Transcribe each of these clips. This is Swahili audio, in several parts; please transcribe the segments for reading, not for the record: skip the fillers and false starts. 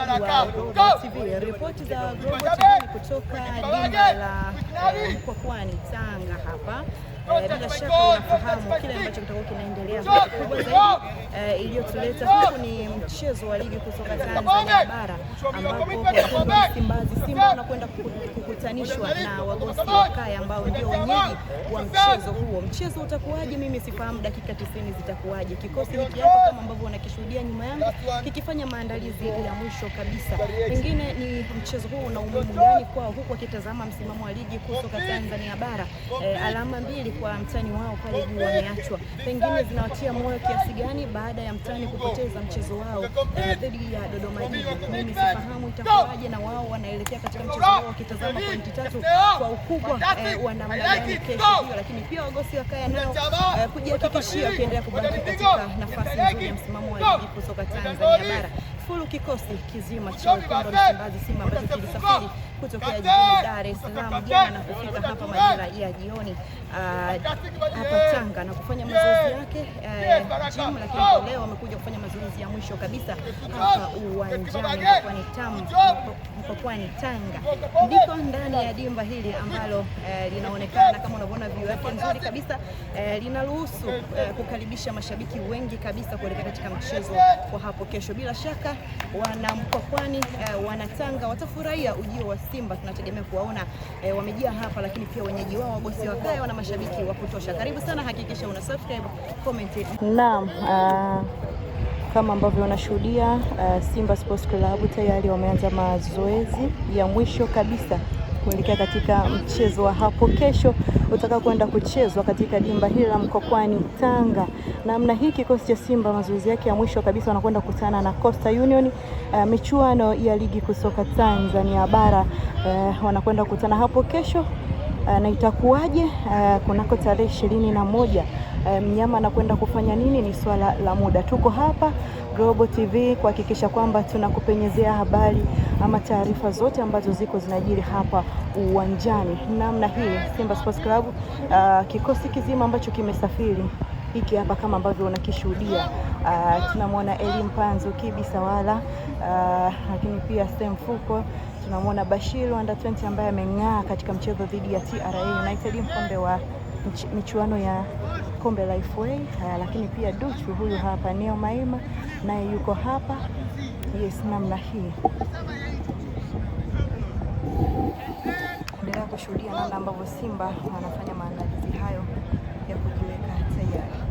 mtazamaji wa Global TV. Ripoti za Global TV kutoka dimba la Mkwakwani Tanga hapa. Bila shaka unafahamu kile ambacho kitakuwa kinaendelea. Kubwa zaidi iliyotuleta huku ni mchezo wa ligi kutoka Tanzania bara, ambapo Msimbazi Simba wanakwenda kukutanishwa na Wagosi wa Kaya ambao ndio wenyeji wa mchezo huo. Mchezo utakuwaje? Mimi sifahamu dakika 90 zitakuwaje. Kikosi hiki hapa kama ambavyo unakishuhudia nyuma yangu kikifanya maandalizi ya mwisho kabisa. Pengine ni mchezo huu una umuhimu gani kwao, huku wakitazama msimamo wa ligi kutoka Tanzania bara, alama 2 kwa mtani wao pale juu wameachwa. Pengine zinawatia moyo kiasi gani baada ya mtani kupoteza mchezo wao dhidi ya Dodoma Jiji? Mimi sifahamu itakuwaje, na wao wanaelekea katika mchezo wao wakitazama pointi 3 kwa ukubwa wa namna gani kesho hiyo. Lakini pia Wagosi wa Kaya nao kujihakikishia wakiendelea kubaki katika nafasi nzuri ya msimamo wa ligi kutoka Tanzania bara. Fulu kikosi kizima cha Wekundu wa Msimbazi Simba ambacho kilisafiri kutokea jijini Dar es Salaam jana na kufika hapa majira ya jioni hapa Tanga na kufanya mazoezi yake gym, lakini leo wamekuja kufanya mazoezi ya mwisho kabisa hapa uwanjani Mkwakwani Tanga. Ndiko ndani ya dimba hili ambalo linaonekana kama unavyoona view yake nzuri kabisa, linaruhusu kukaribisha mashabiki wengi kabisa kuelekea katika mchezo wa hapo kesho. Bila shaka wana Mkwakwani, wana Tanga watafurahia ujio wa Simba. Tunategemea kuwaona wamejia hapa, lakini pia wenyeji wao Wagosi wa Kaya wana mashabiki wa kutosha. Karibu sana, hakikisha una subscribe, comment. Naam, kama ambavyo unashuhudia Simba Sports Club tayari wameanza mazoezi ya mwisho kabisa kuelekea katika mchezo wa hapo kesho utakao kwenda kuchezwa katika dimba hili la Mkwakwani Tanga. Namna hii kikosi cha Simba mazoezi yake ya mwisho kabisa wanakwenda kukutana na Coastal Union, michuano ya ligi kusoka Tanzania bara. Wanakwenda kukutana hapo kesho na itakuwaje kunako tarehe 21. Mnyama anakwenda kufanya nini ni swala la muda. Tuko hapa Global TV kuhakikisha kwamba tunakupenyezea habari ama taarifa zote ambazo ziko zinajiri hapa uwanjani. Namna hii Simba Sports Club kikosi kizima ambacho kimesafiri hiki hapa kama ambavyo unakishuhudia. Tunamwona Elim Panzu Kibisawala, lakini pia Stemfuko, tunamwona Bashir under 20 ambaye ameng'aa katika mchezo dhidi ya TRA United mkombe wa michuano ya kombe la FA. Lakini pia Duchu huyu hapa, Neo Maima naye yuko hapa. Yes, namna hii endelea kushuhudia namna ambavyo Simba wanafanya maandalizi hayo ya kujiweka tayari.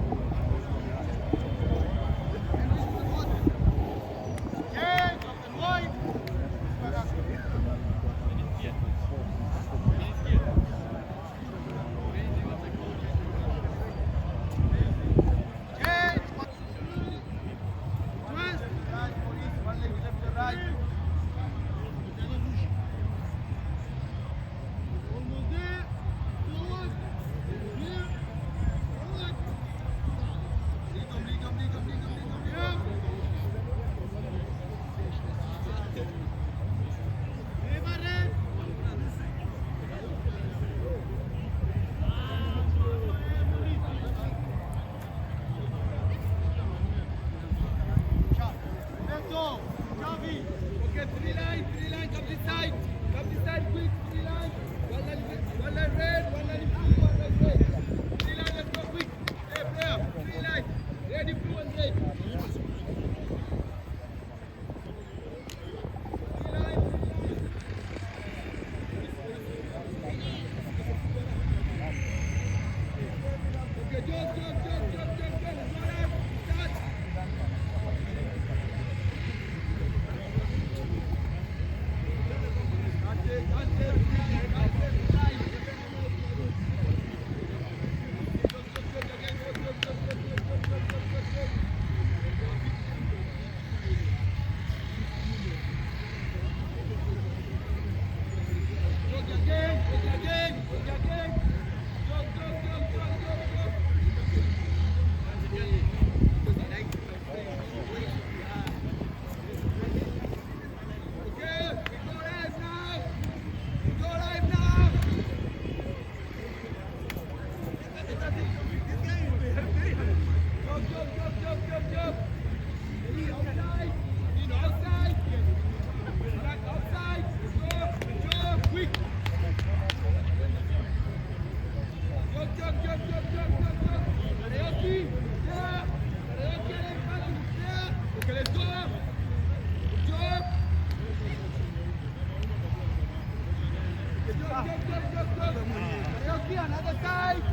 Another side.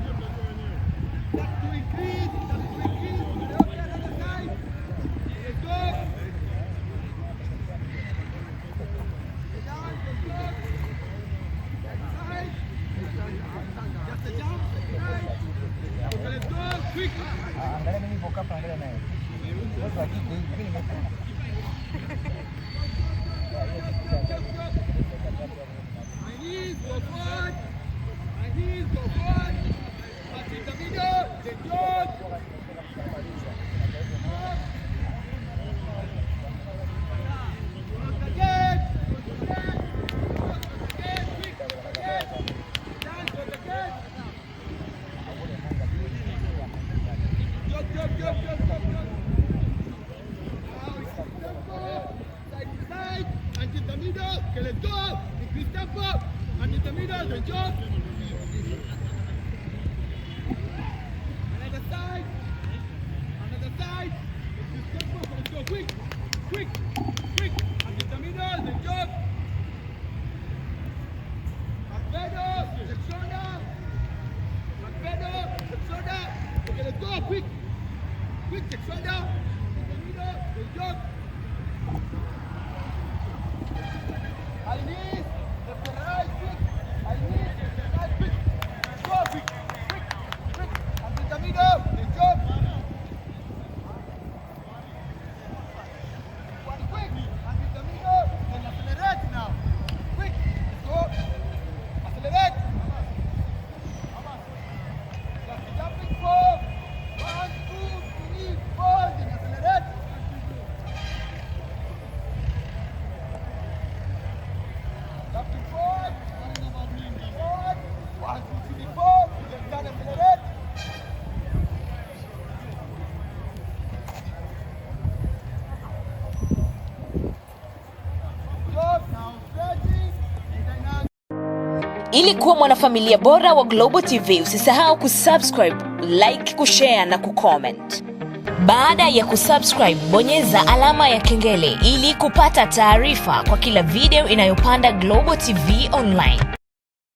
That's to increase. Another side. Let's go. Down. Side. Just a jump. Right. Okay, let's go. Quick. Angalia mimi boka hapa, angalia naye. Sasa hivi nimefanya. My knees go forward. My knees go forward. But in the middle, the jog. Again. Quick. Again. Dance again. Jog. Now it's tempo. Side to side. And in the middle. Okay, let's go. Increase tempo. And in the middle, the jog. Another side. Increase tempo. Let's go. Quick. And in the middle, the jog. Macbedo, Texona. Okay, let's go. Quick, Texona. In the middle, the jog. High knees, left and right, quick. High knees, left and right, quick. Go, quick. And in the middle, the jog. One quick, and in the middle, then accelerate now. Quick, let's go. Accelerate. Just jumping forward. 1, 2, 3, 4, then accelerate. Jumping forward. 1, 2, 3, 4, then accelerate. Jog, now stretching, and then Ili kuwa mwanafamilia bora wa Global TV, usisahau kusubscribe, like, kushare na kucomment. Baada ya kusubscribe, bonyeza alama ya kengele ili kupata taarifa kwa kila video inayopanda Global TV Online.